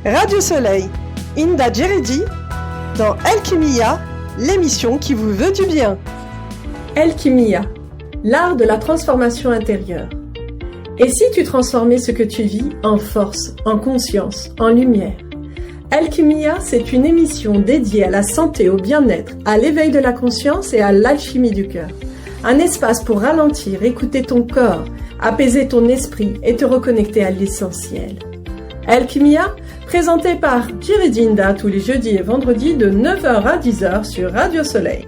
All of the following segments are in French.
Radio Soleil, Inda Djeredi, dans Alchimia, l'émission qui vous veut du bien. Alchimia, l'art de la transformation intérieure. Et si tu transformais ce que tu vis en force, en conscience, en lumière? Alchimia, c'est une émission dédiée à la santé, au bien-être, à l'éveil de la conscience et à l'alchimie du cœur. Un espace pour ralentir, écouter ton corps, apaiser ton esprit et te reconnecter à l'essentiel. Alchimia, présenté par Djeredi Inda tous les jeudis et vendredis de 9h à 10h sur Radio Soleil.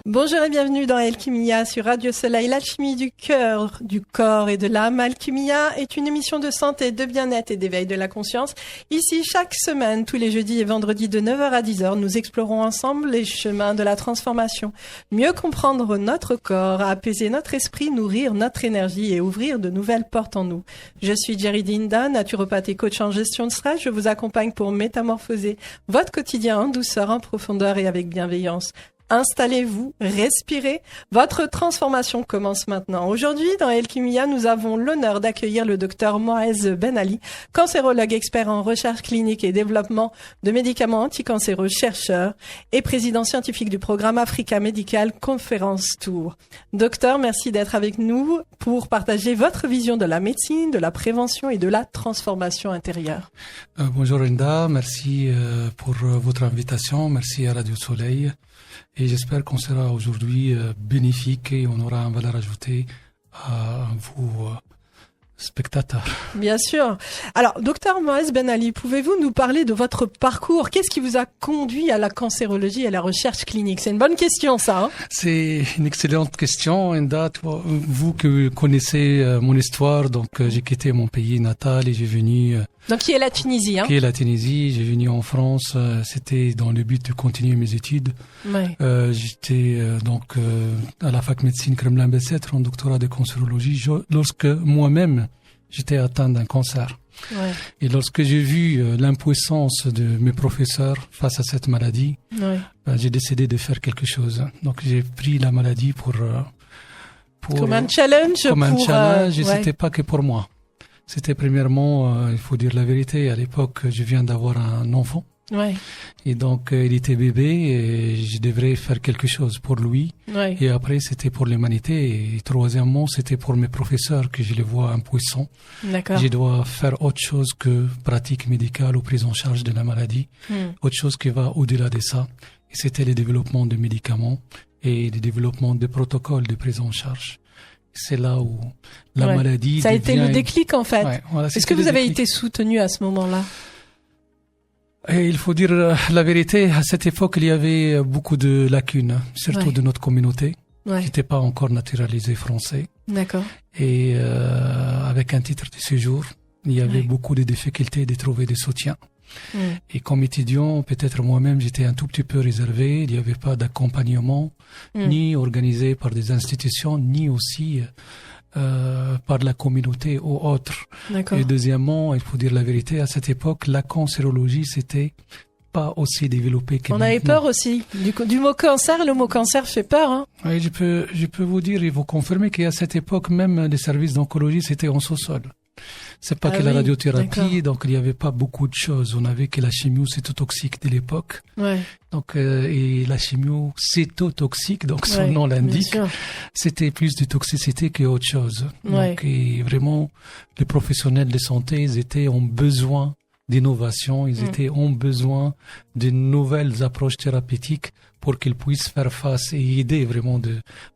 Bonjour et bienvenue dans Alchimia sur Radio Soleil, l'alchimie du cœur, du corps et de l'âme. Alchimia est une émission de santé, de bien-être et d'éveil de la conscience. Ici, chaque semaine, tous les jeudis et vendredis de 9h à 10h, nous explorons ensemble les chemins de la transformation. Mieux comprendre notre corps, apaiser notre esprit, nourrir notre énergie et ouvrir de nouvelles portes en nous. Je suis Djeredi Inda, naturopathe et coach en gestion de stress. Je vous accompagne pour métamorphoser votre quotidien en douceur, en profondeur et avec bienveillance. Installez-vous, respirez. Votre transformation commence maintenant. Aujourd'hui, dans Alchimia, nous avons l'honneur d'accueillir le docteur Moaz Ben Ali, cancérologue expert en recherche clinique et développement de médicaments anticancéreux, chercheur et président scientifique du programme Africa Medical Conference Tour. Docteur, merci d'être avec nous pour partager votre vision de la médecine, de la prévention et de la transformation intérieure. Bonjour Inda, merci pour votre invitation, merci à Radio Soleil. Et j'espère qu'on sera aujourd'hui bénéfique et on aura une valeur ajoutée à vous, spectateurs. Bien sûr. Alors, docteur Moaz Ben Ali, pouvez-vous nous parler de votre parcours? Qu'est-ce qui vous a conduit à la cancérologie et à la recherche clinique? C'est une bonne question, ça. Hein? C'est une excellente question, Enda. Vous que connaissez mon histoire, donc j'ai quitté mon pays natal et j'ai venu... Donc, qui est la Tunisie, hein? Qui est la Tunisie. J'ai venu en France. C'était dans le but de continuer mes études. Ouais. J'étais à la fac médecine Kremlin-Bicêtre en doctorat de cancérologie. Lorsque moi-même j'étais atteint d'un cancer. Ouais. Et lorsque j'ai vu l'impuissance de mes professeurs face à cette maladie, ouais. J'ai décidé de faire quelque chose. Donc j'ai pris la maladie pour comme un challenge. Et c'était pas que pour moi. C'était premièrement, il faut dire la vérité, à l'époque, je viens d'avoir un enfant. Ouais. Et donc, il était bébé et je devrais faire quelque chose pour lui. Ouais. Et après, c'était pour l'humanité. Et troisièmement, c'était pour mes professeurs que je les vois impuissants. D'accord. Je dois faire autre chose que pratique médicale ou prise en charge de la maladie. Autre chose qui va au-delà de ça. Et c'était le développement de médicaments et le développement de protocoles de prise en charge. C'est là où la maladie ça a été le déclic, en fait. Ouais, voilà, est-ce que vous avez été soutenu à ce moment-là? Et il faut dire la vérité, à cette époque, il y avait beaucoup de lacunes, surtout de notre communauté, qui n'était pas encore naturalisée français. D'accord. Et avec un titre de séjour, il y avait beaucoup de difficultés de trouver des soutiens. Et comme étudiant, peut-être moi-même, j'étais un tout petit peu réservé. Il n'y avait pas d'accompagnement, ni organisé par des institutions, ni aussi par la communauté ou autres. D'accord. Et deuxièmement, il faut dire la vérité, à cette époque, la cancérologie, c'était pas aussi développé que on avait peur aussi du mot cancer. Le mot cancer fait peur, hein. Oui, je peux vous dire et vous confirmer qu'à cette époque, même les services d'oncologie, c'était en sous-sol. C'est pas que la radiothérapie, donc il y avait pas beaucoup de choses. On avait que la chimio cytotoxique de l'époque. Ouais. Donc et la chimio cytotoxique, donc son nom l'indique, c'était plus de toxicité que autre chose. Donc et vraiment les professionnels de santé, ils étaient en besoin d'innovation, ils étaient en besoin de nouvelles approches thérapeutiques pour qu'ils puissent faire face et aider vraiment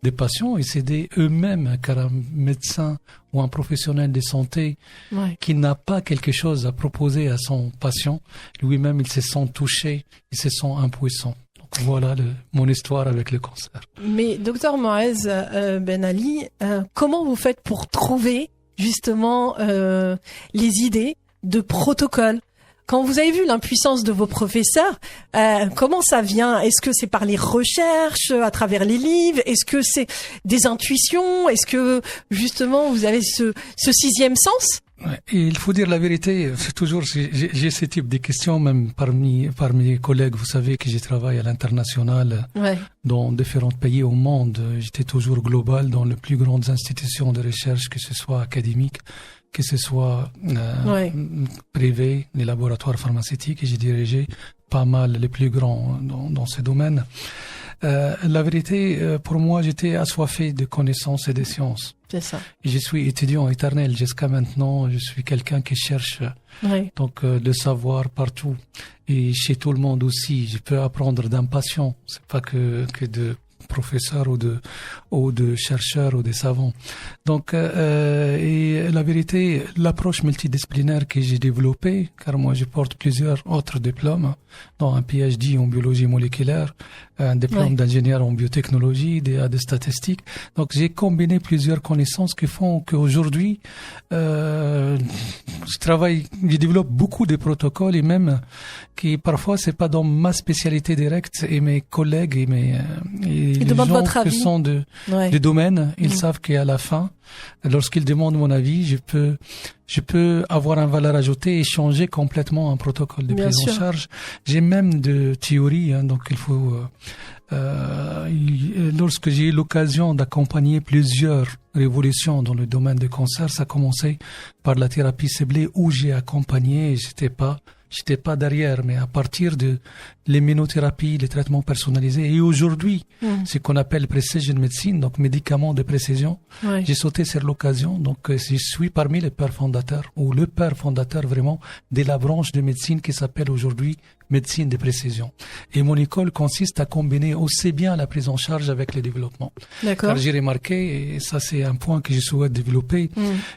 des patients et s'aider eux-mêmes, car un médecin ou un professionnel de santé qui n'a pas quelque chose à proposer à son patient, lui-même il se sent touché, il se sent impuissant. Donc voilà mon histoire avec le cancer. Mais docteur Moaz Ben Ali, comment vous faites pour trouver justement les idées de protocoles? Quand vous avez vu l'impuissance de vos professeurs, comment ça vient? Est-ce que c'est par les recherches, à travers les livres? Est-ce que c'est des intuitions? Est-ce que justement vous avez ce sixième sens? Et il faut dire la vérité, c'est toujours, j'ai ce type de questions même parmi mes collègues. Vous savez que je travaille à l'international dans différents pays au monde. J'étais toujours global dans les plus grandes institutions de recherche, que ce soit académique que ce soit privé, les laboratoires pharmaceutiques, et j'ai dirigé pas mal les plus grands dans ce domaine. La vérité, pour moi, j'étais assoiffé de connaissances et de sciences. C'est ça. Et je suis étudiant éternel jusqu'à maintenant. Je suis quelqu'un qui cherche donc le savoir partout et chez tout le monde aussi. Je peux apprendre d'un patient. C'est pas que de professeurs ou de chercheurs ou des savants. Donc, et la vérité, l'approche multidisciplinaire que j'ai développée, car moi je porte plusieurs autres diplômes, dont un PhD en biologie moléculaire, un diplôme d'ingénieur en biotechnologie, des statistiques. Donc, j'ai combiné plusieurs connaissances qui font qu'aujourd'hui, je développe beaucoup de protocoles et même qui parfois c'est pas dans ma spécialité directe et mes collègues et les gens qui sont du domaine, ils savent qu'à la fin, lorsqu'ils demandent mon avis, je peux avoir une valeur ajoutée et changer complètement un protocole de prise en charge. J'ai même de théorie, donc il faut lorsque j'ai eu l'occasion d'accompagner plusieurs révolutions dans le domaine du cancer, ça a commencé par la thérapie ciblée où j'ai accompagné et j'étais pas derrière, mais à partir de l'immunothérapie, les traitements personnalisés, et aujourd'hui, ce qu'on appelle precision medicine, donc médicaments de précision, j'ai sauté sur l'occasion, donc je suis parmi les pères fondateurs, ou le père fondateur vraiment, de la branche de médecine qui s'appelle aujourd'hui médecine de précision. Et mon école consiste à combiner aussi bien la prise en charge avec le développement. D'accord. Car j'ai remarqué, et ça c'est un point que je souhaite développer,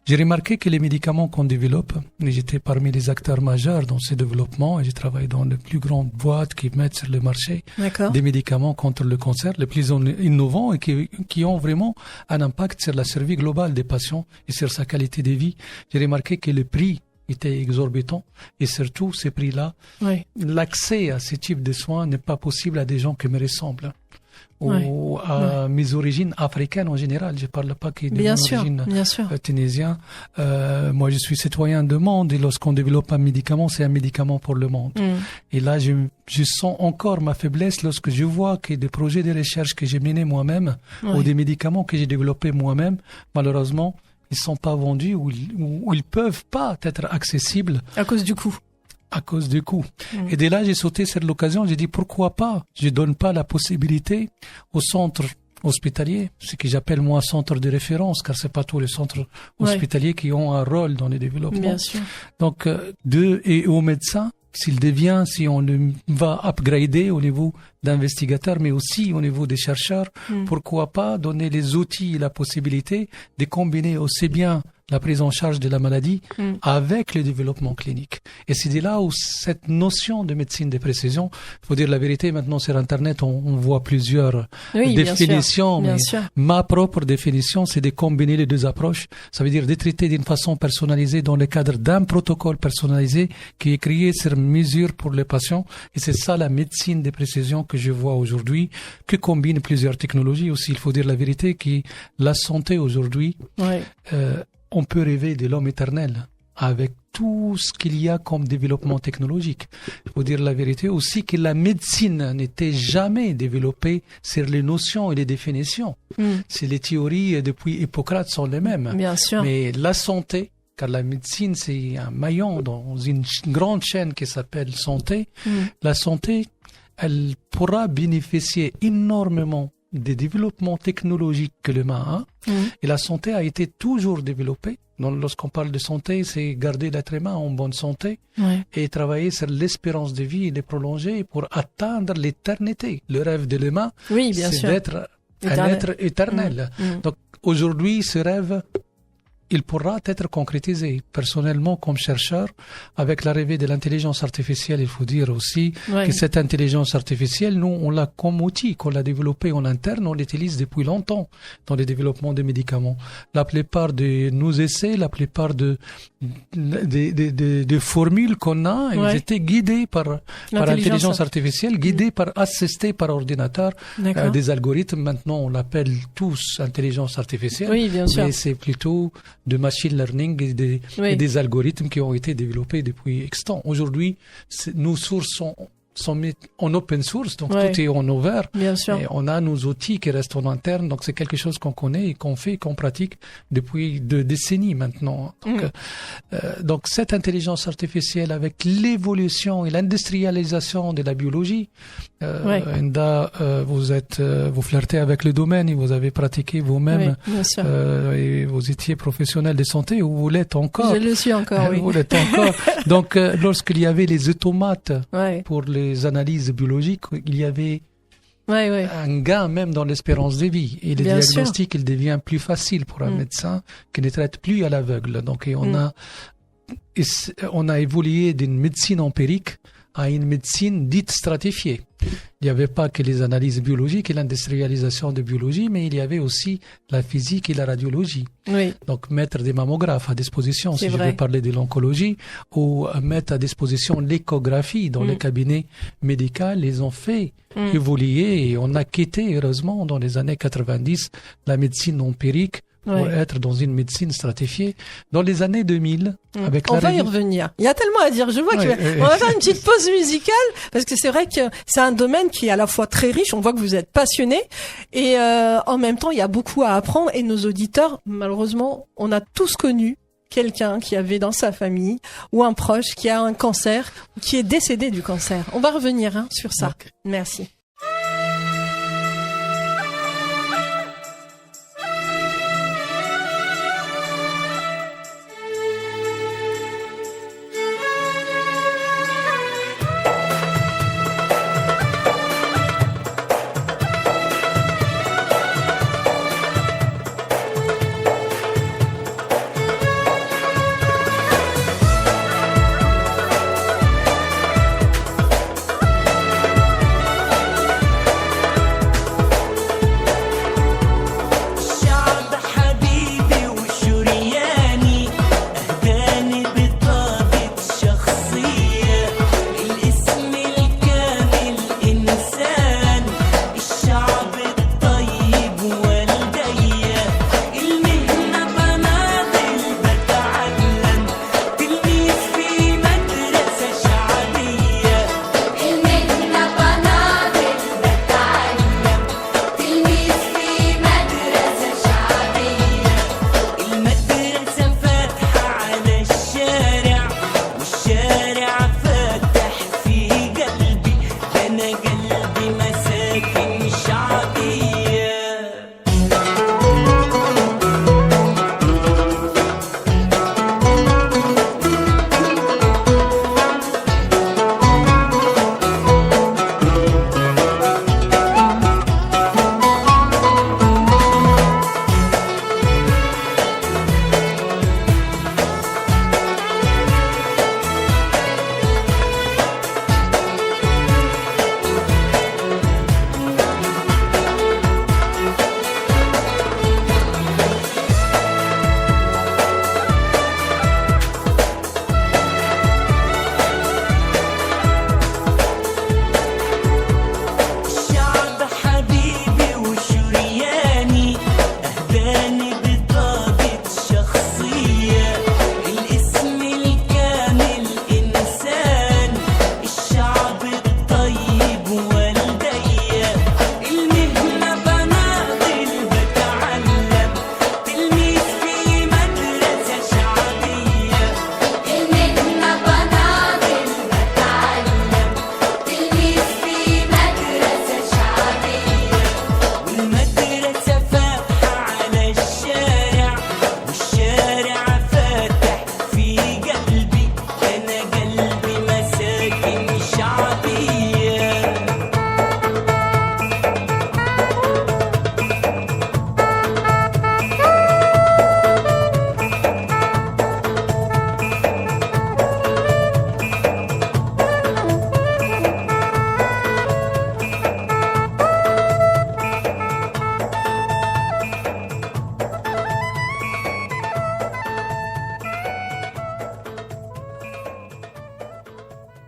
j'ai remarqué que les médicaments qu'on développe, et j'étais parmi les acteurs majeurs dans ces développements, et j'ai travaillé dans les plus grandes boîtes qui mettent sur le marché des médicaments contre le cancer, les plus innovants et qui ont vraiment un impact sur la survie globale des patients et sur sa qualité de vie. J'ai remarqué que le prix était exorbitant et surtout ces prix-là, l'accès à ce type de soins n'est pas possible à des gens qui me ressemblent ou à mes origines africaines en général. Je parle pas que de mon origine tunisienne. Moi, je suis citoyen du monde et lorsqu'on développe un médicament, c'est un médicament pour le monde. Et là, je sens encore ma faiblesse lorsque je vois que des projets de recherche que j'ai menés moi-même ou des médicaments que j'ai développés moi-même, malheureusement, ils sont pas vendus ou ils peuvent pas être accessibles. À cause du coût. À cause du coût. Et dès là, j'ai sauté sur l'occasion, j'ai dit pourquoi pas, je donne pas la possibilité aux centres hospitaliers, ce que j'appelle moi centre de référence, car c'est pas tous les centres hospitaliers qui ont un rôle dans les développements. Bien sûr. Donc, et aux médecins, si on le va upgrader au niveau d'investigateurs, mais aussi au niveau des chercheurs, pourquoi pas donner les outils et la possibilité de combiner aussi bien la prise en charge de la maladie avec le développement clinique. Et c'est de là où cette notion de médecine de précision, il faut dire la vérité, maintenant sur Internet, on voit plusieurs définitions, mais ma propre définition, c'est de combiner les deux approches. Ça veut dire de traiter d'une façon personnalisée dans le cadre d'un protocole personnalisé qui est créé sur mesure pour les patients. Et c'est ça la médecine de précision que je vois aujourd'hui, que combine plusieurs technologies aussi. Il faut dire la vérité, que la santé aujourd'hui, on peut rêver de l'homme éternel avec tout ce qu'il y a comme développement technologique. Il faut dire la vérité aussi que la médecine n'était jamais développée sur les notions et les définitions. C'est les théories depuis Hippocrate sont les mêmes. Bien sûr. Mais la santé, car la médecine c'est un maillon dans une grande chaîne qui s'appelle santé, la santé, elle pourra bénéficier énormément des développements technologiques que l'humain a. Et la santé a été toujours développée. Donc, lorsqu'on parle de santé, c'est garder l'être humain en bonne santé et travailler sur l'espérance de vie et les prolonger pour atteindre l'éternité. Le rêve de l'humain, c'est d'être un être éternel. Donc aujourd'hui, ce rêve, il pourra être concrétisé. Personnellement, comme chercheur, avec l'arrivée de l'intelligence artificielle, il faut dire aussi que cette intelligence artificielle, nous, on l'a comme outil, qu'on l'a développé en interne, on l'utilise depuis longtemps dans le développement des médicaments. La plupart de nos essais, la plupart de formules qu'on a, ils étaient guidés par l'intelligence artificielle, guidés assistés par ordinateur, des algorithmes. Maintenant, on l'appelle tous intelligence artificielle. Oui, bien sûr. Mais c'est plutôt de machine learning et des algorithmes qui ont été développés depuis X temps. Aujourd'hui, nos sources sont sont mis en open source, donc tout est en ouvert. Bien sûr. Et on a nos outils qui restent en interne, donc c'est quelque chose qu'on connaît et qu'on fait et qu'on pratique depuis 2 décennies maintenant. Donc cette intelligence artificielle avec l'évolution et l'industrialisation de la biologie, Enda, vous flirtez avec le domaine et vous avez pratiqué vous-même et vous étiez professionnel de santé ou vous l'êtes encore. Je le suis encore, oui. Vous l'êtes encore. Donc lorsqu'il y avait les automates pour les analyses biologiques, il y avait un gain même dans l'espérance de vie. Et le diagnostic, il devient plus facile pour un médecin qui ne traite plus à l'aveugle. Donc on a évolué d'une médecine empirique à une médecine dite stratifiée. Il n'y avait pas que les analyses biologiques et l'industrialisation de biologie, mais il y avait aussi la physique et la radiologie. Donc mettre des mammographes à disposition, si je veux parler de l'oncologie, ou mettre à disposition l'échographie dans les cabinets médicaux, les ont fait évoluer et on a quitté, heureusement, dans les années 90, la médecine empirique pour être dans une médecine stratifiée. Dans les années 2000, avec on va y revenir. Il y a tellement à dire. Je vois on va faire une petite pause musicale parce que c'est vrai que c'est un domaine qui est à la fois très riche. On voit que vous êtes passionné et en même temps, il y a beaucoup à apprendre. Et nos auditeurs, malheureusement, on a tous connu quelqu'un qui avait dans sa famille ou un proche qui a un cancer ou qui est décédé du cancer. On va revenir sur ça. Merci.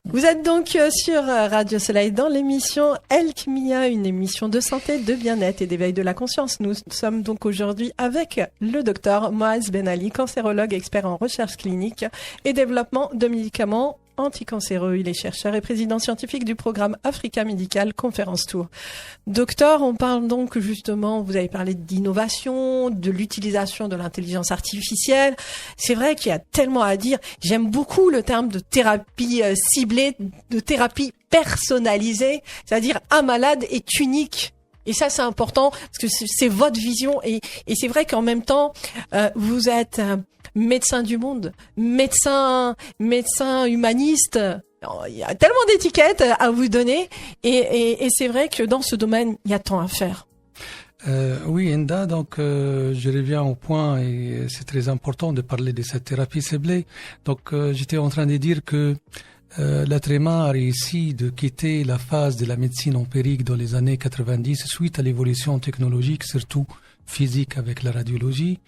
Vous êtes donc sur Radio Soleil dans l'émission Alchimia, une émission de santé, de bien-être et d'éveil de la conscience. Nous sommes donc aujourd'hui avec le docteur Moaz Ben Ali, cancérologue expert en recherche clinique et développement de médicaments anticancéreux. Il est chercheur et président scientifique du programme Africa Medical Conference Tour. Docteur, on parle donc justement, vous avez parlé d'innovation, de l'utilisation de l'intelligence artificielle. C'est vrai qu'il y a tellement à dire. J'aime beaucoup le terme de thérapie ciblée, de thérapie personnalisée, c'est-à-dire un malade est unique. Et ça, c'est important parce que c'est votre vision. Et c'est vrai qu'en même temps, vous êtes médecin du monde, médecin humaniste. Il y a tellement d'étiquettes à vous donner. Et c'est vrai que dans ce domaine, il y a tant à faire. Oui, Enda, donc je reviens au point et c'est très important de parler de cette thérapie ciblée. Donc j'étais en train de dire que l'être humain a réussi de quitter la phase de la médecine empirique dans les années 90 suite à l'évolution technologique, surtout physique avec la radiologie,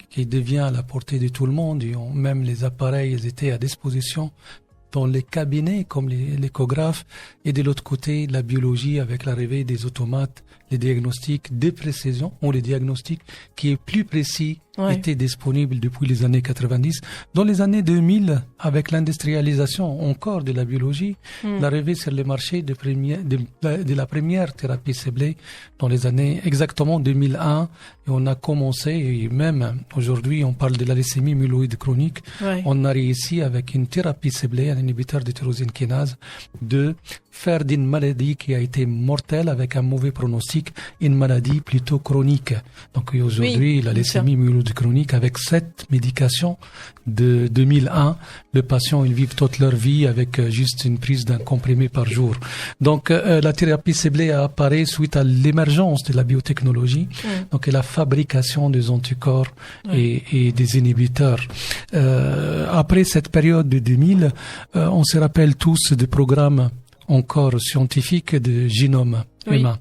qui devient à la portée de tout le monde. Et même les appareils étaient à disposition dans les cabinets comme l'échographe, et de l'autre côté la biologie avec l'arrivée des automates, les diagnostics de précision ou les diagnostics qui est plus précis était disponible depuis les années 90. Dans les années 2000, avec l'industrialisation encore de la biologie, l'arrivée sur le marché de la première thérapie ciblée dans les années exactement 2001, et on a commencé, et même aujourd'hui on parle de la leucémie myéloïde chronique, on a réussi avec une thérapie ciblée, un inhibiteur de tyrosine kinase, de faire d'une maladie qui a été mortelle avec un mauvais pronostic, une maladie plutôt chronique. Donc aujourd'hui, la leucémie myéloïde chronique, avec cette médication de 2001, le patient, ils vivent toute leur vie avec juste une prise d'un comprimé par jour. Donc la thérapie ciblée apparaît suite à l'émergence de la biotechnologie, donc et la fabrication des anticorps et des inhibiteurs. Après cette période de 2000, on se rappelle tous des programmes encore scientifiques de génome humain.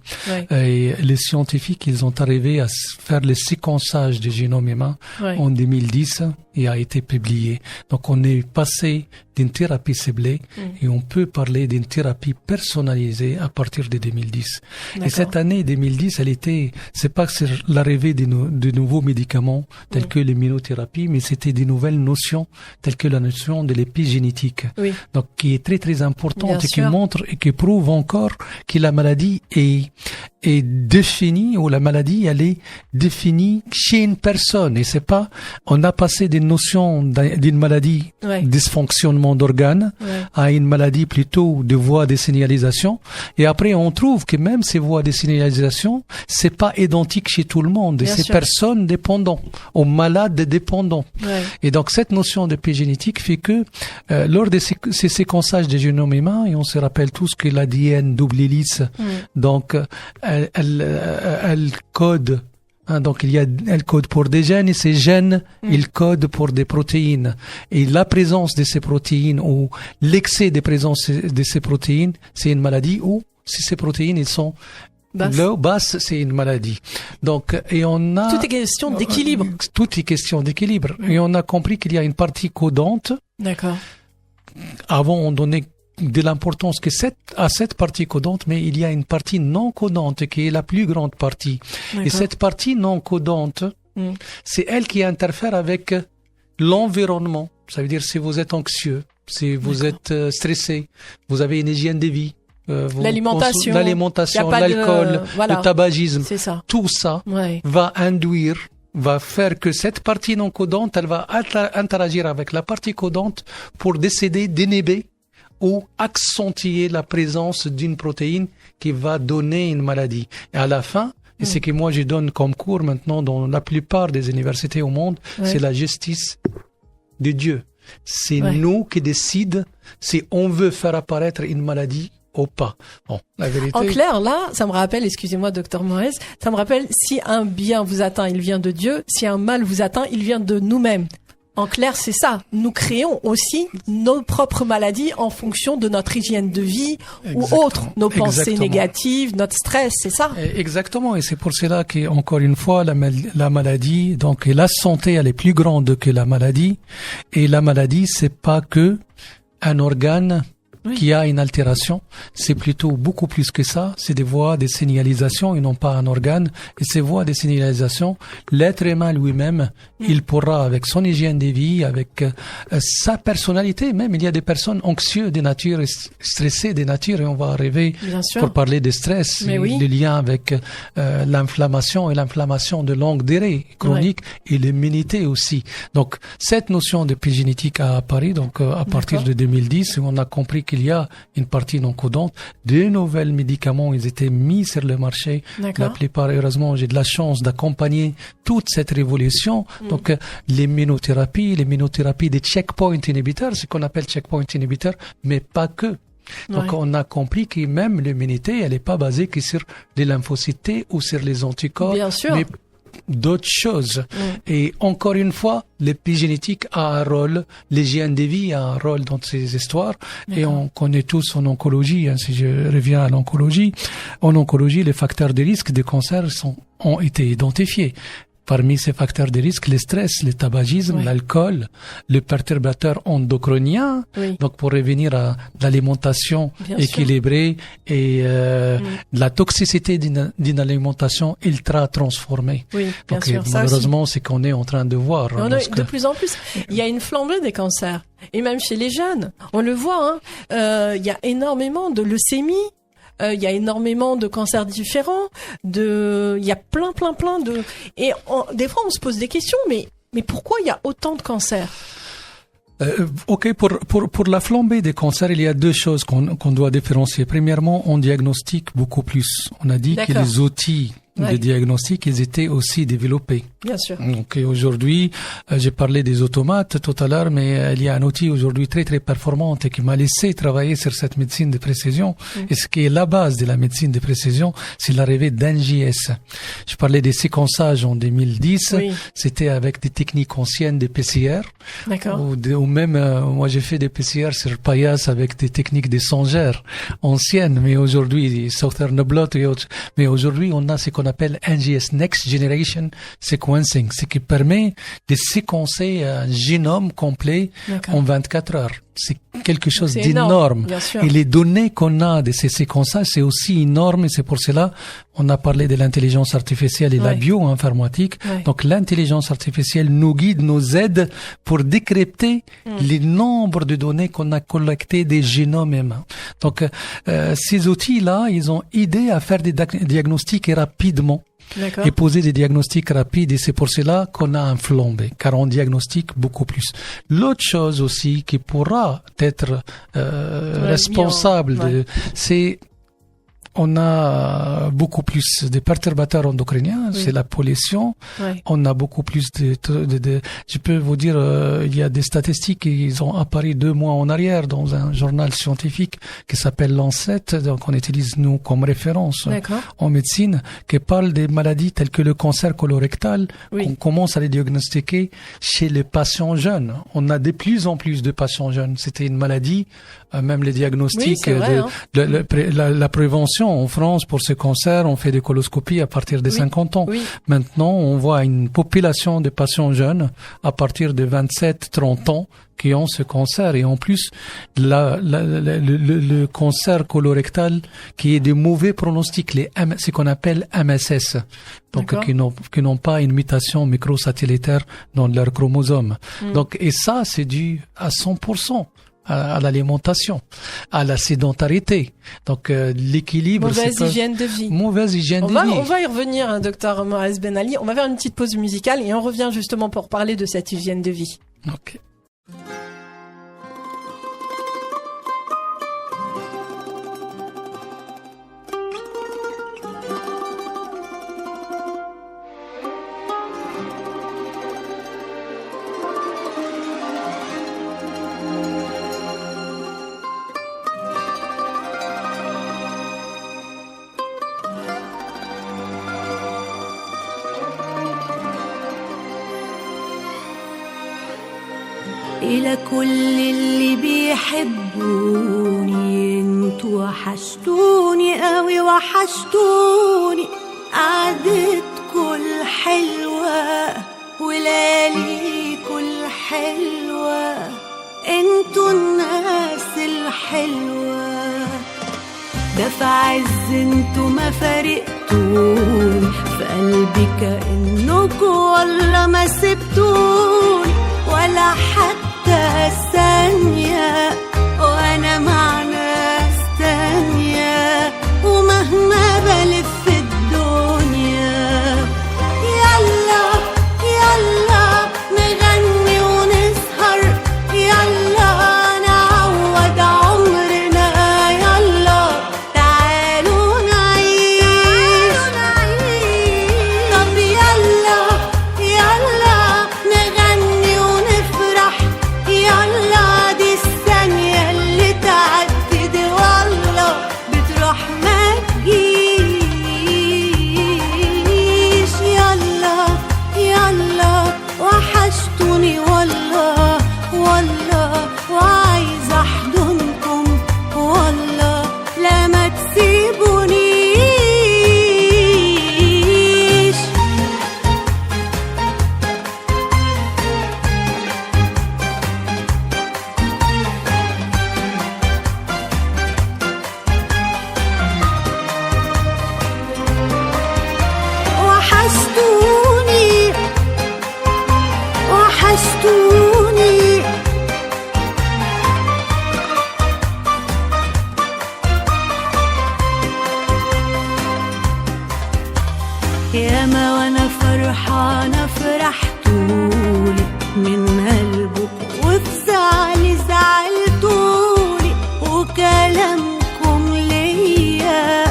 Et les scientifiques, ils ont arrivé à faire le séquençage du génome humain en 2010 et a été publié. Donc on est passé d'une thérapie ciblée et on peut parler d'une thérapie personnalisée à partir de 2010. Et cette année 2010, c'est pas que c'est l'arrivée de nouveaux médicaments tels que l'immunothérapie, mais c'était des nouvelles notions telles que la notion de l'épigénétique. Donc qui est très très importante et qui montre et qui prouve encore que la maladie est définie, ou la maladie elle est définie chez une personne, et c'est pas, on a passé des notions d'une maladie dysfonctionnement d'organes à une maladie plutôt de voies de signalisation, et après on trouve que même ces voies de signalisation c'est pas identique chez tout le monde, et c'est personnes dépendantes aux malades dépendants. Et donc cette notion d'épigénétique fait que lors de ces séquençages des génomes humains, et on se rappelle tous que l'ADN double hélice, donc elle code, donc elle code pour des gènes, et ces gènes ils codent pour des protéines, et la présence de ces protéines ou l'excès de présence de ces protéines, c'est une maladie, ou si ces protéines ils sont basse, c'est une maladie. Donc, et on a... Tout est question d'équilibre. Tout est question d'équilibre. Et on a compris qu'il y a une partie codante. D'accord. Avant, on donnait de l'importance à cette partie codante, mais il y a une partie non codante qui est la plus grande partie. Et cette partie non codante, c'est elle qui interfère avec l'environnement. Ça veut dire si vous êtes anxieux, si vous êtes stressé, vous avez une hygiène de vie, l'alimentation, l'alcool, le tabagisme, tout ça va faire que cette partie non codante, elle va interagir avec la partie codante pour décider d'inhiber ou accentuer la présence d'une protéine qui va donner une maladie. Et à la fin, et c'est que moi je donne comme cours maintenant dans la plupart des universités au monde, c'est la justice de Dieu. C'est nous qui décidons si on veut faire apparaître une maladie ou pas. Bon, la vérité... En clair, là, ça me rappelle, excusez-moi, docteur Moraes, ça me rappelle, si un bien vous atteint, il vient de Dieu. Si un mal vous atteint, il vient de nous-mêmes. En clair, c'est ça. Nous créons aussi nos propres maladies en fonction de notre hygiène de vie ou autre, nos pensées négatives, notre stress, c'est ça? Exactement. Et c'est pour cela qu'encore une fois, la maladie, donc, et la santé, elle est plus grande que la maladie. Et la maladie, c'est pas que un organe qui a une altération. C'est plutôt beaucoup plus que ça. C'est des voies de signalisation et non pas un organe. Et ces voies de signalisation, l'être humain lui-même, il pourra, avec son hygiène de vie, avec sa personnalité, même il y a des personnes anxieuses de nature, stressées de nature, et on va arriver pour parler de stress, le lien avec l'inflammation et l'inflammation de longue durée, chronique, et l'immunité aussi. Donc, cette notion d'épigénétique a apparu, donc à partir de 2010, on a compris qu'il y a une partie non codante. De nouvelles médicaments, ils étaient mis sur le marché. La plupart, heureusement, j'ai de la chance d'accompagner toute cette révolution. Donc, l'immunothérapie des checkpoint inhibiteurs, ce qu'on appelle checkpoint inhibiteurs, mais pas que. Donc, on a compris que même l'immunité, elle n'est pas basée que sur les lymphocytes T ou sur les anticorps, mais d'autres choses. Et encore une fois, l'épigénétique a un rôle, l'hygiène de vie a un rôle dans ces histoires. Et on connaît tous en oncologie, si je reviens à l'oncologie, en oncologie, les facteurs de risque de cancer ont été identifiés. Parmi ces facteurs de risque, le stress, le tabagisme, l'alcool, le perturbateur endocrinien. Donc, pour revenir à l'alimentation équilibrée et la toxicité d'une alimentation ultra transformée. Donc, malheureusement, c'est qu'on est en train de voir. De plus en plus, il y a une flambée des cancers. Et même chez les jeunes, on le voit, il y a énormément de leucémie. Il y a énormément de cancers différents, il y a plein de, et des fois on se pose des questions, mais pourquoi il y a autant de cancers? Pour la flambée des cancers, il y a deux choses qu'on doit différencier. Premièrement, on diagnostique beaucoup plus. On a dit que les outils de diagnostic, ils étaient aussi développés. Bien sûr. Donc aujourd'hui, j'ai parlé des automates tout à l'heure, mais il y a un outil aujourd'hui très très performant et qui m'a laissé travailler sur cette médecine de précision. Et ce qui est la base de la médecine de précision, c'est l'arrivée d'NGS. Je parlais des séquençages en 2010. C'était avec des techniques anciennes des PCR. D'accord. Ou même, moi j'ai fait des PCR sur paillasse avec des techniques des songères anciennes, mais aujourd'hui, Southern Blot et autres. Mais aujourd'hui, on a ce qu'on appelle NGS, Next Generation Sequencing, ce qui permet de séquencer un génome complet en 24 heures. C'est quelque chose d'énorme. Et les données qu'on a de ces séquençages, c'est aussi énorme, et c'est pour cela on a parlé de l'intelligence artificielle et la bioinformatique. Donc l'intelligence artificielle nous guide, nous aide pour décrypter les nombres de données qu'on a collectées des génomes humains. Donc ces outils-là, ils ont aidé à faire des diagnostics rapidement. Et poser des diagnostics rapides, et c'est pour cela qu'on a un flambé, car on diagnostique beaucoup plus. L'autre chose aussi qui pourra être responsable, c'est on a beaucoup plus de perturbateurs endocriniens, c'est la pollution. On a beaucoup plus je peux vous dire, il y a des statistiques qui ont apparu 2 mois en arrière dans un journal scientifique qui s'appelle Lancet, donc on utilise nous comme référence en médecine, qui parle des maladies telles que le cancer colorectal, qu'on commence à les diagnostiquer chez les patients jeunes. On a de plus en plus de patients jeunes. C'était une maladie, même les diagnostics, la prévention en France pour ce cancer, on fait des coloscopies à partir de 50 ans. Maintenant, on voit une population de patients jeunes à partir de 27-30 ans qui ont ce cancer, et en plus le cancer colorectal qui est de mauvais pronostics, ce qu'on appelle MSS, donc qui n'ont pas une mutation microsatellitaire dans leur chromosome. Donc, et ça, c'est dû à 100% à l'alimentation, à la sédentarité. Donc l'équilibre, mauvaise hygiène de vie. Mauvaise hygiène de vie. On va y revenir, docteur Moaz Ben Ali. On va faire une petite pause musicale et on revient justement pour parler de cette hygiène de vie. OK. إلى كل اللي بيحبوني، انتوا وحشتوني قوي، وحشتوني قعدتكوا الحلوة ولياليكوا الحلوة، انتوا الناس اللي الحلوة ده في عز انتوا ما فارقتوني في قلبي كأنكوا والله ما سبتوني ولا حتى ثانية وانا مع ناس تانية ومهما بلف الدنيا يلا يلا نغني ونسهر يلا نعوض عمرنا يلا تعالوا نعيش طب يلا يلا نغني ونفرح يلا دي الثانية اللي تعدي دي والله بتروح ما تجيش يلا يلا وحشتوني والله والله وعايزة احضنكم والله لا ما تسيبونيش وحشتوني وحشتوني ياما وانا فرحانة فرحتولي من قلبك وفي زعلي زعلتولي وكلامكم ليا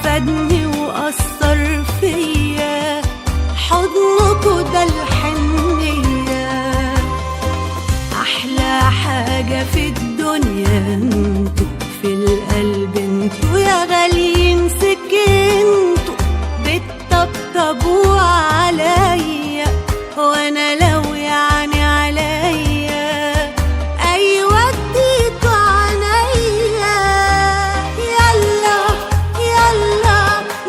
فادني وأثر فيا حضنكوا ده الحنية أحلى حاجة في الدنيا انتوا في القلب انتوا يا غاليين سكنتوا بتطبطبوا عليا وانا لو يعني عليا ايوه اديتوا عينيا يلا يلا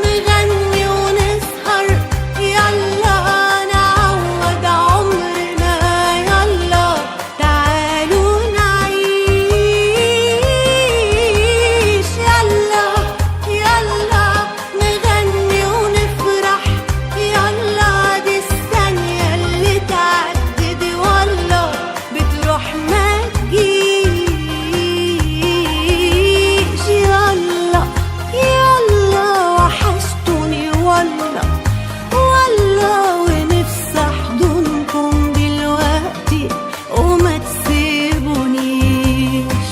نغني ونسهر يلا نعوض عمرنا يلا تعالوا نعيش يلا يلا نغني ونفرح يلا دي الثانية اللي تعدي دي والله بتروح ما تجيش يلا يلا وحشتوني والله والله ونفسي احضنكم دلوقتي وما تسيبونيش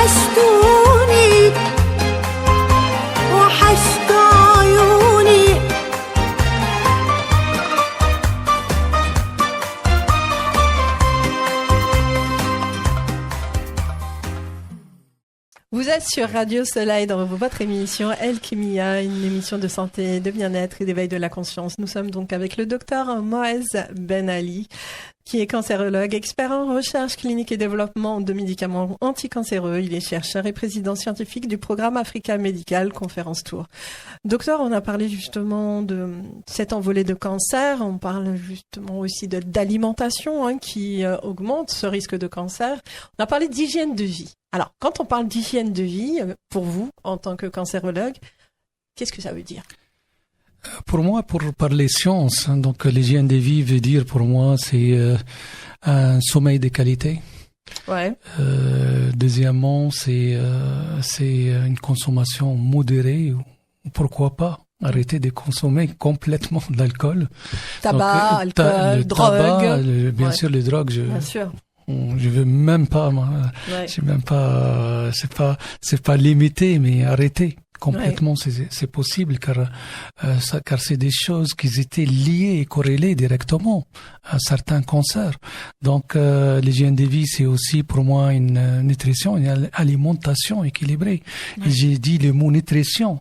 وحشتوني وحشت عيوني Vous êtes sur Radio Soleil dans votre émission Alchimia, une émission de santé, de bien-être et d'éveil de la conscience. Nous sommes donc avec le docteur Moez Ben Ali, qui est cancérologue, expert en recherche clinique et développement de médicaments anticancéreux. Il est chercheur et président scientifique du programme Africa Medical Conference Tour. Docteur, on a parlé justement de cette envolée de cancer. On parle justement aussi d'alimentation qui augmente ce risque de cancer. On a parlé d'hygiène de vie. Alors, quand on parle d'hygiène de vie, pour vous, en tant que cancérologue, qu'est-ce que ça veut dire ? Pour moi, pour parler science, donc l'hygiène de vie veut dire pour moi c'est un sommeil de qualité. Ouais. Deuxièmement, c'est une consommation modérée. Pourquoi pas arrêter de consommer complètement de l'alcool. Tabac, alcool, drogue. Tabac, bien sûr, les drogues. Bien sûr. Je veux même pas, j'ai même pas, c'est pas limité, mais arrêter complètement, c'est possible car c'est des choses qui étaient liées et corrélées directement à certains cancers. Donc, l'hygiène de vie, c'est aussi pour moi une nutrition, une alimentation équilibrée. Et j'ai dit le mot nutrition.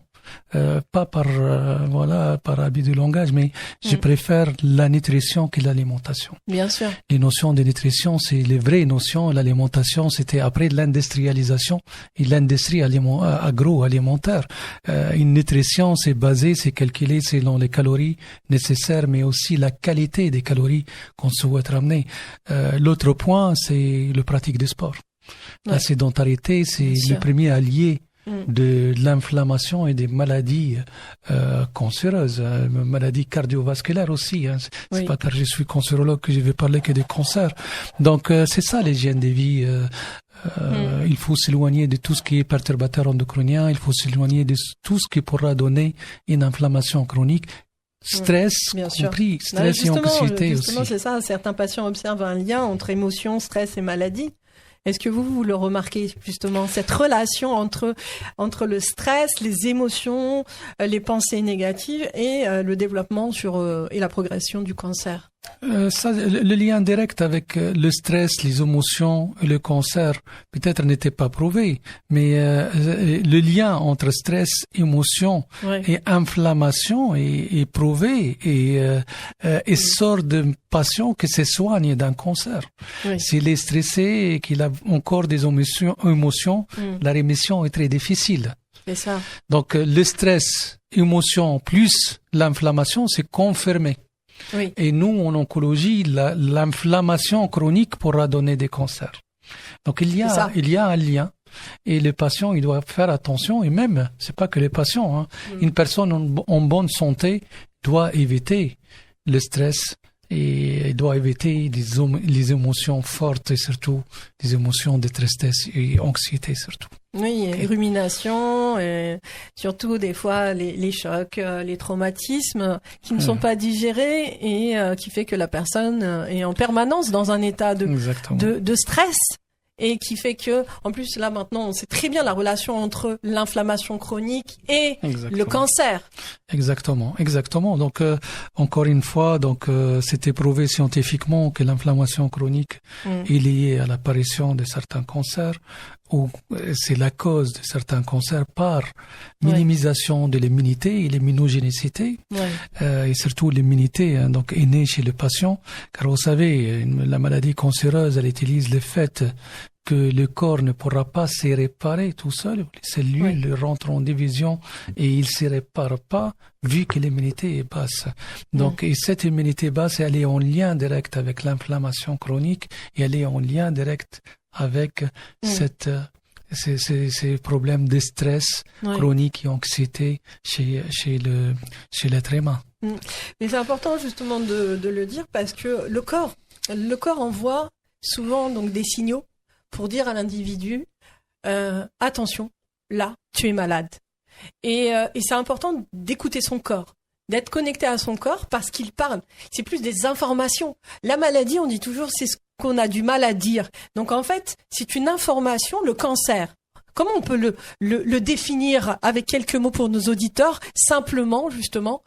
pas par habit de langage, mais je préfère la nutrition que l'alimentation. Bien sûr. Les notions de nutrition, c'est les vraies notions. L'alimentation, c'était après l'industrialisation et l'industrie agroalimentaire. Une nutrition, c'est calculé selon les calories nécessaires, mais aussi la qualité des calories qu'on souhaite ramener. L'autre point, c'est le pratique du sport. La sédentarité, c'est le premier allié de l'inflammation et des maladies cancéreuses, maladies cardiovasculaires aussi. C'est pas car je suis cancérologue que je vais parler que des cancers. Donc c'est ça l'hygiène de vie. Il faut s'éloigner de tout ce qui est perturbateur endocrinien. Il faut s'éloigner de tout ce qui pourra donner une inflammation chronique. Stress compris, stress et anxiété aussi. Justement, c'est ça. Certains patients observent un lien entre émotion, stress et maladie. Est-ce que vous le remarquez, justement, cette relation entre le stress, les émotions, les pensées négatives et le développement et la progression du cancer? Le lien direct avec le stress, les émotions et le cancer peut-être n'était pas prouvé, mais le lien entre stress, émotion et inflammation est prouvé et sort de patient qui se soigne d'un cancer. S'il est stressé et qu'il a encore des émotions, la rémission est très difficile. C'est ça. Donc le stress, émotion plus l'inflammation, c'est confirmé. Oui. Et nous, en oncologie, l'inflammation chronique pourra donner des cancers. Donc il y a un lien. Et les patients, ils doivent faire attention. Et même, c'est pas que les patients, une personne en bonne santé doit éviter le stress et doit éviter les émotions fortes et surtout les émotions de tristesse et anxiété surtout. Oui, et rumination, et surtout des fois les chocs, les traumatismes qui ne sont pas digérés et qui fait que la personne est en permanence dans un état de stress. Et qui fait que, en plus, là, maintenant, on sait très bien la relation entre l'inflammation chronique et le cancer. Exactement. Donc, encore une fois, c'était prouvé scientifiquement que l'inflammation chronique est liée à l'apparition de certains cancers, ou c'est la cause de certains cancers par minimisation de l'immunité et l'immunogénicité, et surtout l'immunité, donc innée chez le patient, car vous savez, la maladie cancéreuse, elle utilise le fait que le corps ne pourra pas se réparer tout seul. Les cellules rentrent en division et il se répare pas vu que l'immunité est basse. Donc, et cette immunité basse, elle est en lien direct avec l'inflammation chronique et elle est en lien direct avec ces problèmes de stress chronique et anxiété chez l'être humain. Mais c'est important justement de le dire parce que le corps envoie souvent donc des signaux pour dire à l'individu attention, là tu es malade. Et c'est important d'écouter son corps, d'être connecté à son corps parce qu'il parle. C'est plus des informations. La maladie, on dit toujours, c'est ce qu'on a du mal à dire. Donc en fait, c'est une information, le cancer. Comment on peut le définir avec quelques mots pour nos auditeurs, simplement, justement,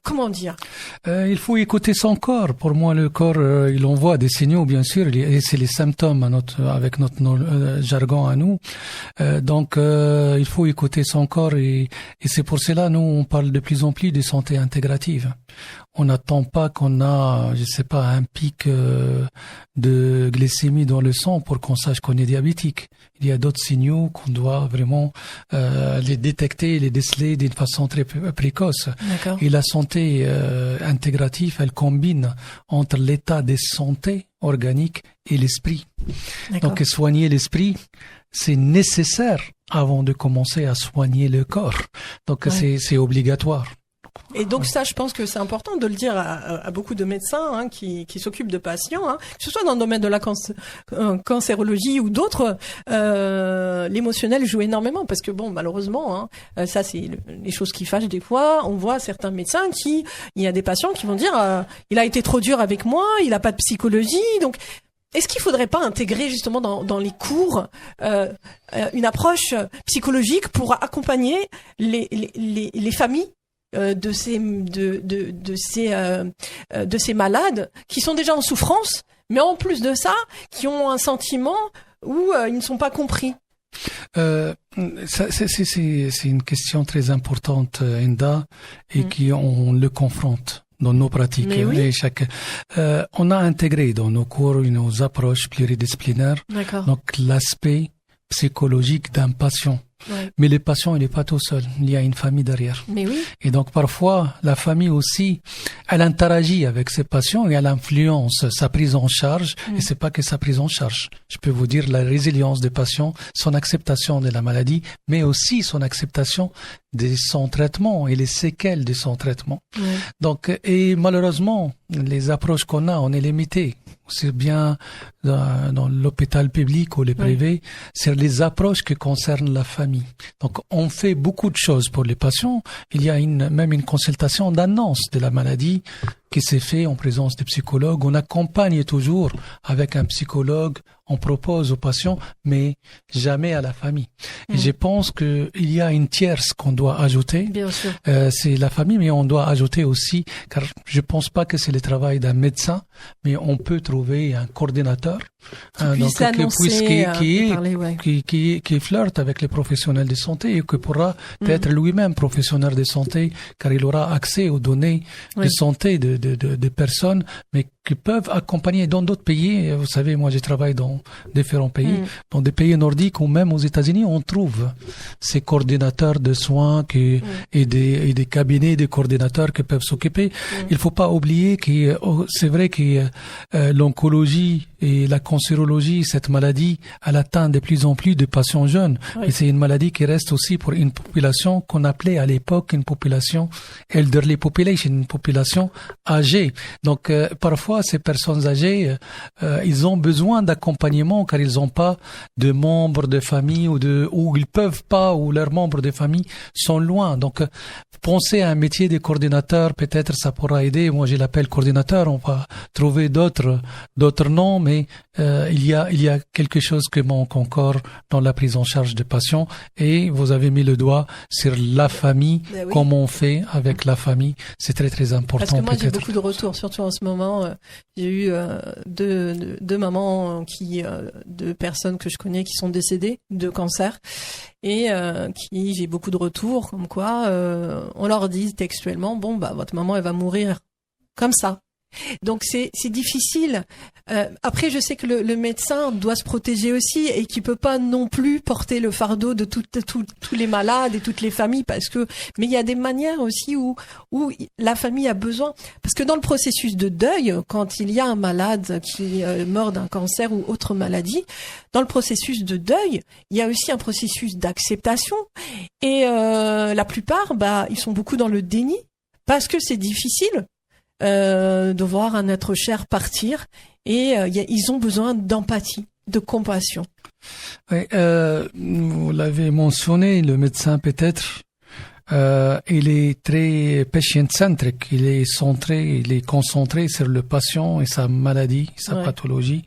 comment dire? Il faut écouter son corps. Pour moi, le corps, il envoie des signaux, bien sûr, et c'est les symptômes avec notre jargon à nous. Donc, il faut écouter son corps et c'est pour cela, nous, on parle de plus en plus de santé intégrative. On n'attend pas qu'on a, un pic de glycémie dans le sang pour qu'on sache qu'on est diabétique. Il y a d'autres signaux qu'on doit vraiment les détecter, les déceler d'une façon très précoce. D'accord. Et la santé intégrative, elle combine entre l'état de santé organique et l'esprit. D'accord. Donc soigner l'esprit, c'est nécessaire avant de commencer à soigner le corps. Donc c'est obligatoire. Et donc ça, je pense que c'est important de le dire à beaucoup de médecins qui s'occupent de patients, que ce soit dans le domaine de la cancérologie ou d'autres. L'émotionnel joue énormément parce que malheureusement, ça c'est les choses qui fâchent des fois. On voit certains médecins il y a des patients qui vont dire il a été trop dur avec moi, il a pas de psychologie, donc. Est-ce qu'il faudrait pas intégrer justement dans les cours une approche psychologique pour accompagner les familles de ces malades qui sont déjà en souffrance, mais en plus de ça, qui ont un sentiment où ils ne sont pas compris? C'est une question très importante, Enda, et on le confronte dans nos pratiques. Oui. On a intégré dans nos cours nos approches pluridisciplinaires. D'accord. Donc l'aspect psychologique d'un patient. Ouais. Mais le patient, il n'est pas tout seul. Il y a une famille derrière. Mais oui. Et donc, parfois, la famille aussi, elle interagit avec ses patients et elle influence sa prise en charge. Et c'est pas que sa prise en charge. Je peux vous dire la résilience des patients, son acceptation de la maladie, mais aussi son acceptation de son traitement et les séquelles de son traitement. Ouais. Donc, et malheureusement, les approches qu'on a, on est limité. C'est bien dans l'hôpital public ou les privés, c'est les approches qui concernent la famille. Donc, on fait beaucoup de choses pour les patients. Il y a même une consultation d'annonce de la maladie qui s'est fait en présence de psychologues. On accompagne toujours avec un psychologue, on propose aux patients, mais jamais à la famille. Et je pense que il y a une tierce qu'on doit ajouter. Bien sûr. C'est la famille, mais on doit ajouter aussi, car je pense pas que c'est le travail d'un médecin, mais on peut trouver un coordinateur qui flirte avec les professionnels de santé et qui pourra être lui-même professionnel de santé, car il aura accès aux données de santé de personnes, mais qui peuvent accompagner dans d'autres pays. Vous savez, moi, je travaille dans différents pays, dans des pays nordiques ou même aux États-Unis, on trouve ces coordinateurs de soins et des cabinets de coordinateurs qui peuvent s'occuper. Il faut pas oublier que c'est vrai que l'oncologie et la cancérologie, cette maladie, elle atteint de plus en plus de patients jeunes. Oui. Et c'est une maladie qui reste aussi pour une population qu'on appelait à l'époque une population elderly population, une population âgée. Donc, parfois, ces personnes âgées, ils ont besoin d'accompagnement car ils n'ont pas de membres de famille ou ils peuvent pas, ou leurs membres de famille sont loin. Donc, penser à un métier de coordinateur, peut-être ça pourra aider. Moi, je l'appelle coordinateur. On va trouver d'autres noms, mais il y a quelque chose qui manque encore dans la prise en charge des patients. Et vous avez mis le doigt sur la famille, comment on fait avec la famille. C'est très très important. Parce que moi, j'ai beaucoup de retours, surtout en ce moment. J'ai eu deux mamans de personnes que je connais qui sont décédées de cancer et j'ai beaucoup de retours comme quoi on leur dit textuellement votre maman elle va mourir comme ça. Donc c'est difficile. Après, je sais que le médecin doit se protéger aussi et qu'il peut pas non plus porter le fardeau de tous les malades et toutes les familles mais il y a des manières aussi où la famille a besoin, parce que dans le processus de deuil, quand il y a un malade qui meurt d'un cancer ou autre maladie, dans le processus de deuil, il y a aussi un processus d'acceptation et la plupart ils sont beaucoup dans le déni parce que c'est difficile de voir un être cher partir et ils ont besoin d'empathie, de compassion. Oui, vous l'avez mentionné, le médecin peut-être, il est très patient-centric, il est concentré sur le patient et sa maladie, sa pathologie,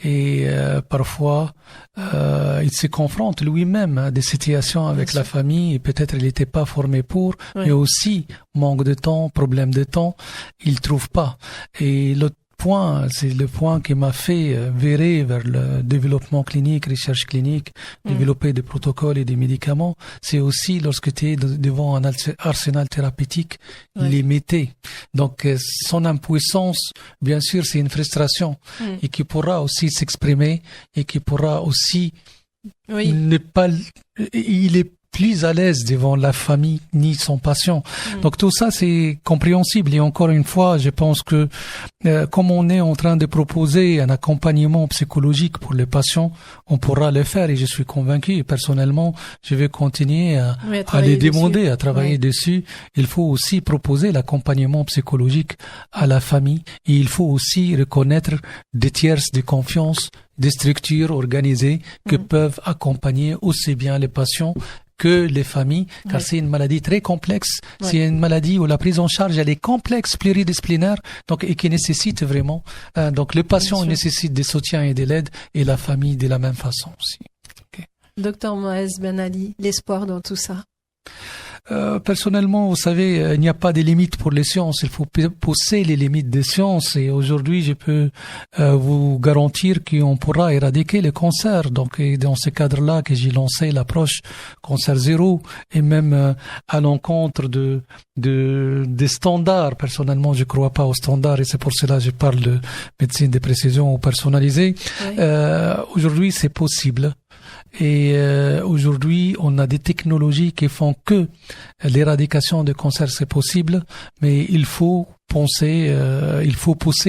et parfois il se confronte lui-même à des situations avec la famille et peut-être il n'était pas formé pour, mais aussi manque de temps, problème de temps, il trouve pas. Et l'autre point, c'est le point qui m'a fait virer vers le développement clinique, recherche clinique, développer des protocoles et des médicaments. C'est aussi lorsque tu es devant un arsenal thérapeutique limité. Donc, son impuissance, bien sûr, c'est une frustration et qui pourra aussi s'exprimer et qui pourra aussi ne pas, il est plus à l'aise devant la famille ni son patient. Donc tout ça c'est compréhensible et encore une fois je pense que comme on est en train de proposer un accompagnement psychologique pour les patients, on pourra le faire et je suis convaincu et personnellement je vais continuer à les demander, à travailler dessus. Il faut aussi proposer l'accompagnement psychologique à la famille et il faut aussi reconnaître des tierces de confiance, des structures organisées qui peuvent accompagner aussi bien les patients que les familles, car c'est une maladie très complexe. C'est une maladie où la prise en charge elle est complexe, pluridisciplinaire, donc et qui nécessite vraiment. Donc le patient nécessite des soutiens et de l'aide, et la famille de la même façon aussi. Docteur Moaz Ben Ali, l'espoir dans tout ça. Personnellement, vous savez, il n'y a pas de limites pour les sciences. Il faut pousser les limites des sciences. Et aujourd'hui, je peux vous garantir qu'on pourra éradiquer les cancers. Donc, et dans ce cadre-là que j'ai lancé l'approche cancer zéro, et même à l'encontre des standards. Personnellement, je crois pas aux standards, et c'est pour cela que je parle de médecine de précision ou personnalisée. Oui. Aujourd'hui, c'est possible. Et aujourd'hui, on a des technologies qui font que l'éradication de cancer, c'est possible, mais il faut pousser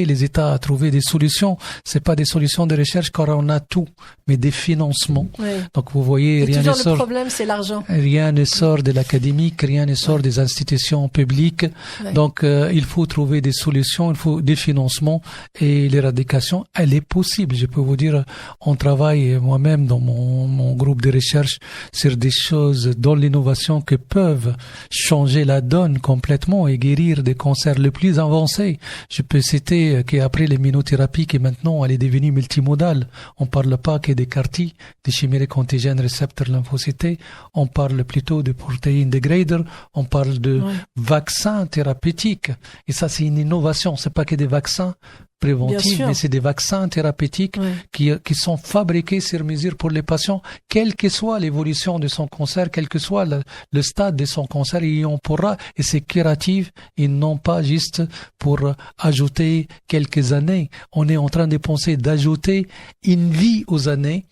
les États à trouver des solutions. C'est pas des solutions de recherche car on a tout, mais des financements. Oui. Donc vous voyez, rien ne sort. Le problème, c'est l'argent. Rien ne sort de l'académique, rien ne sort des institutions publiques. Oui. Donc il faut trouver des solutions, il faut des financements, et l'éradication, elle est possible. Je peux vous dire, on travaille moi-même dans mon groupe de recherche sur des choses dans l'innovation qui peuvent changer la donne complètement et guérir des cancers les plus avancés. Je peux citer qu'après l'immunothérapie, qui maintenant elle est devenue multimodale, on parle pas que des CAR-T, des chimériques antigènes récepteurs lymphocytés, on parle plutôt de protéines degrader, on parle de vaccins thérapeutiques. Et ça, c'est une innovation. C'est pas que des vaccins préventifs, mais c'est des vaccins thérapeutiques qui sont fabriqués sur mesure pour les patients, quelle que soit l'évolution de son cancer, quel que soit le stade de son cancer, et on pourra, et c'est curatif, et non pas juste pour ajouter quelques années. On est en train de penser d'ajouter une vie aux années.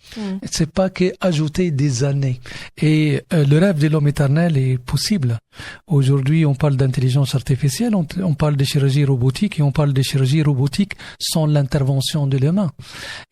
C'est pas que ajouter des années. Et le rêve de l'homme éternel est possible. Aujourd'hui, on parle d'intelligence artificielle, on parle de chirurgie robotique, et on parle de chirurgie robotique sans l'intervention de l'humain.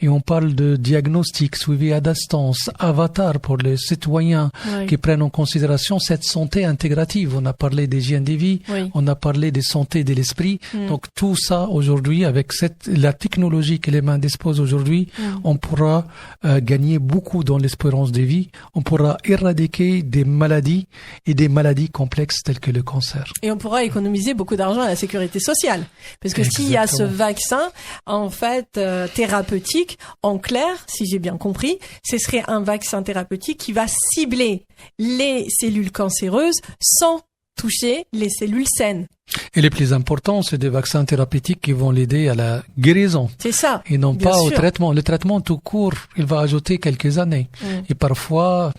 Et on parle de diagnostic, suivi à distance, avatar pour les citoyens qui prennent en considération cette santé intégrative. On a parlé d'hygiène de vie, on a parlé de santé de l'esprit. Donc tout ça aujourd'hui, avec la technologie que les mains disposent aujourd'hui, on pourra gagner beaucoup dans l'espérance de vie. On pourra éradiquer des maladies et des maladies complexes telles que le cancer. Et on pourra économiser beaucoup d'argent à la sécurité sociale. Parce que s'il y a ce vaccin, en fait, thérapeutique, en clair, si j'ai bien compris, ce serait un vaccin thérapeutique qui va cibler les cellules cancéreuses sans toucher les cellules saines. Et les plus importants, c'est des vaccins thérapeutiques qui vont l'aider à la guérison. C'est ça. Et non pas au traitement. Le traitement tout court, il va ajouter quelques années. Et parfois,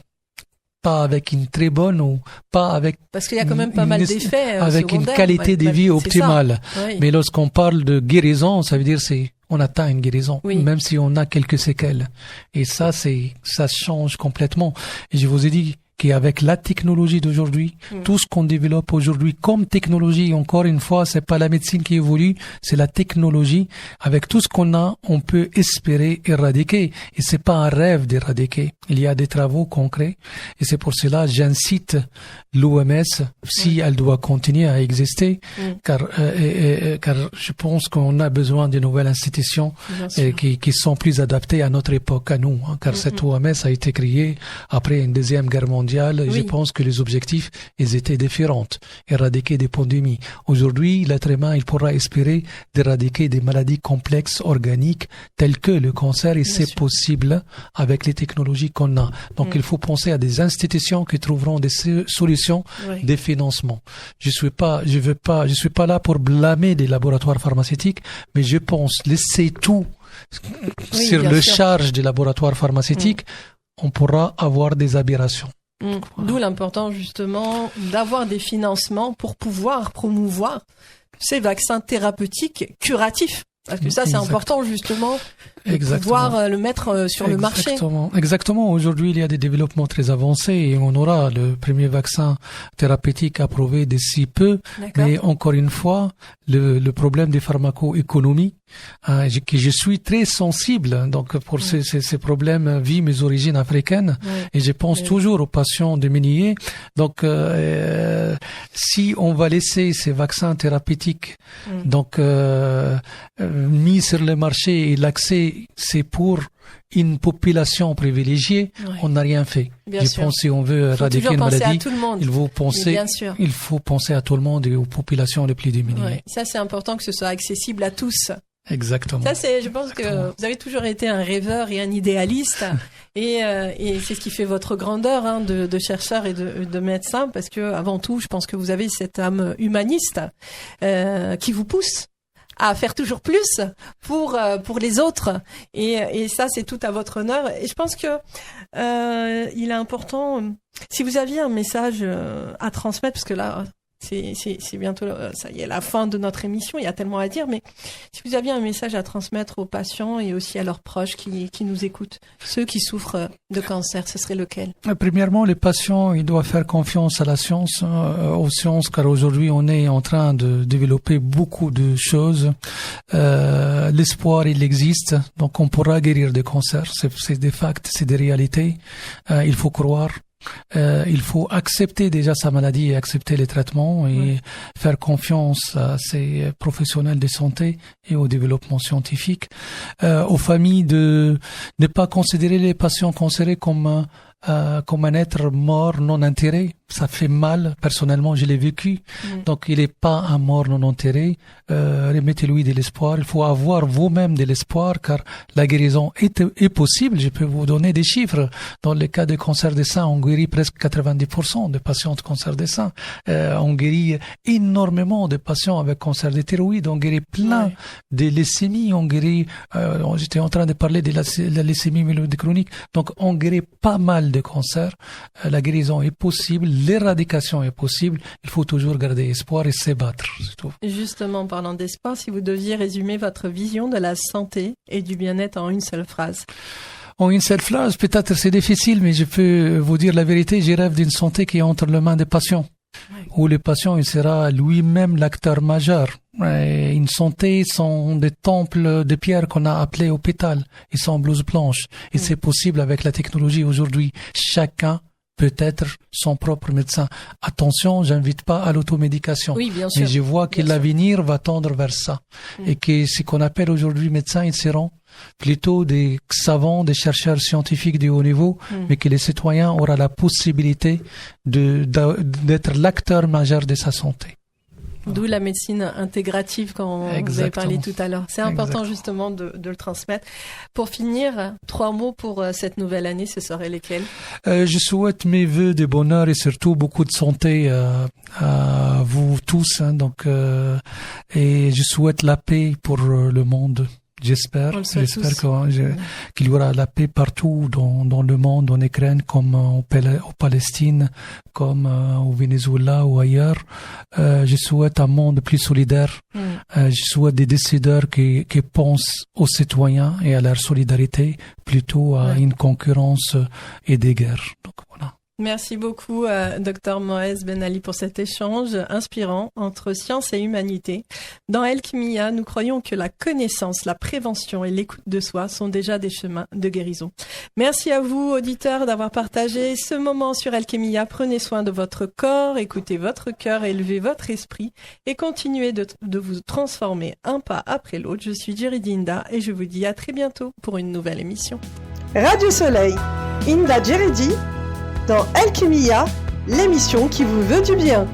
pas avec une très bonne ou pas avec... Parce qu'il y a quand même pas mal d'effets avec secondaires. Une qualité de vie optimale. Mais lorsqu'on parle de guérison, ça veut dire on atteint une guérison, même si on a quelques séquelles. Et ça change complètement. Et je vous ai dit qu'avec la technologie d'aujourd'hui, tout ce qu'on développe aujourd'hui comme technologie, encore une fois, c'est pas la médecine qui évolue, c'est la technologie. Avec tout ce qu'on a, on peut espérer éradiquer. Et c'est pas un rêve d'éradiquer. Il y a des travaux concrets. Et c'est pour cela, j'incite l'OMS, si elle doit continuer à exister, car je pense qu'on a besoin de nouvelles institutions qui sont plus adaptées à notre époque, à nous. Car cette OMS a été créée après une deuxième guerre mondiale. Je pense que les objectifs, ils étaient différents. Éradiquer des pandémies. Aujourd'hui, l'être humain, il pourra espérer d'éradiquer des maladies complexes organiques telles que le cancer, et c'est possible avec les technologies qu'on a. Donc, il faut penser à des institutions qui trouveront des solutions, des financements. Je suis pas là pour blâmer des laboratoires pharmaceutiques, mais je pense laisser tout sur le charge des laboratoires pharmaceutiques, on pourra avoir des aberrations. D'où l'importance justement d'avoir des financements pour pouvoir promouvoir ces vaccins thérapeutiques curatifs. Parce que ça, c'est important justement de pouvoir le mettre sur le marché. Exactement. Aujourd'hui, il y a des développements très avancés et on aura le premier vaccin thérapeutique approuvé d'ici peu. Mais encore une fois, le problème des pharmacoéconomies, que je suis très sensible. Donc pour ces problèmes vit mes origines africaines et je pense toujours aux patients démunis. Donc si on va laisser ces vaccins thérapeutiques mis sur le marché et l'accès c'est pour une population privilégiée, on n'a rien fait. Je pense si on veut éradiquer une maladie, il faut penser à tout le monde et aux populations les plus démunies. Ça, c'est important que ce soit accessible à tous. Exactement. Ça, je pense que vous avez toujours été un rêveur et un idéaliste. Et c'est ce qui fait votre grandeur de chercheur et de médecin, parce que avant tout, je pense que vous avez cette âme humaniste qui vous pousse à faire toujours plus pour les autres, et ça, c'est tout à votre honneur. Et je pense que il est important, si vous aviez un message à transmettre, parce que là c'est bientôt, ça y est, la fin de notre émission, il y a tellement à dire, mais si vous aviez un message à transmettre aux patients et aussi à leurs proches qui nous écoutent, ceux qui souffrent de cancer, ce serait lequel? Premièrement, les patients, ils doivent faire confiance à la science, aux sciences, car aujourd'hui, on est en train de développer beaucoup de choses. L'espoir, il existe, donc on pourra guérir des cancers, c'est des facts, c'est des réalités. Il faut croire. Il faut accepter déjà sa maladie et accepter les traitements et faire confiance à ces professionnels de santé et au développement scientifique. Aux familles de ne pas considérer les patients cancéreux comme un être mort non enterré. Ça fait mal, personnellement, je l'ai vécu. Donc, il n'est pas un mort non enterré. Remettez-lui de l'espoir. Il faut avoir vous-même de l'espoir, car la guérison est possible. Je peux vous donner des chiffres. Dans le cas de cancer des seins, on guérit presque 90% de patients de cancer des seins. On guérit énormément de patients avec cancer des thyroïdes. On guérit plein de leucémies. On guérit, j'étais en train de parler de la leucémie myeloïde chronique. Donc, on guérit pas mal de cancers. La guérison est possible. L'éradication est possible. Il faut toujours garder espoir et se battre. C'est tout. Justement, parlant d'espoir, si vous deviez résumer votre vision de la santé et du bien-être en une seule phrase. En une seule phrase, peut-être c'est difficile, mais je peux vous dire la vérité. Je rêve d'une santé qui est entre les mains des patients. Où le patient, il sera lui-même l'acteur majeur. Et une santé sans des temples de pierre qu'on a appelés hôpital et sans blouse blanche. Et c'est possible avec la technologie aujourd'hui. Chacun peut être son propre médecin. Attention, j'invite pas à l'automédication. Oui, bien sûr. Mais je vois que l'avenir va tendre vers ça. Et que ce qu'on appelle aujourd'hui médecins, ils seront plutôt des savants, des chercheurs scientifiques de haut niveau, mais que les citoyens auront la possibilité d'être l'acteur majeur de sa santé. D'où la médecine intégrative quand vous avez parlé tout à l'heure. C'est important justement de le transmettre. Pour finir, 3 mots pour cette nouvelle année, ce seraient lesquels? Je souhaite mes vœux de bonheur et surtout beaucoup de santé à vous tous. Et je souhaite la paix pour le monde. J'espère qu'il y aura la paix partout dans le monde, en Ukraine comme en Palestine, comme au Venezuela ou ailleurs. Je souhaite un monde plus solidaire. Je souhaite des décideurs qui pensent aux citoyens et à leur solidarité plutôt à une concurrence et des guerres. Donc voilà. Merci beaucoup, Dr Moez Ben Ali, pour cet échange inspirant entre science et humanité. Dans Alchimia, nous croyons que la connaissance, la prévention et l'écoute de soi sont déjà des chemins de guérison. Merci à vous, auditeurs, d'avoir partagé ce moment sur Alchimia. Prenez soin de votre corps, écoutez votre cœur, élevez votre esprit et continuez de vous transformer un pas après l'autre. Je suis Jerry Inda et je vous dis à très bientôt pour une nouvelle émission. Radio Soleil, Inda Jeredi, dans Alchimia, l'émission qui vous veut du bien.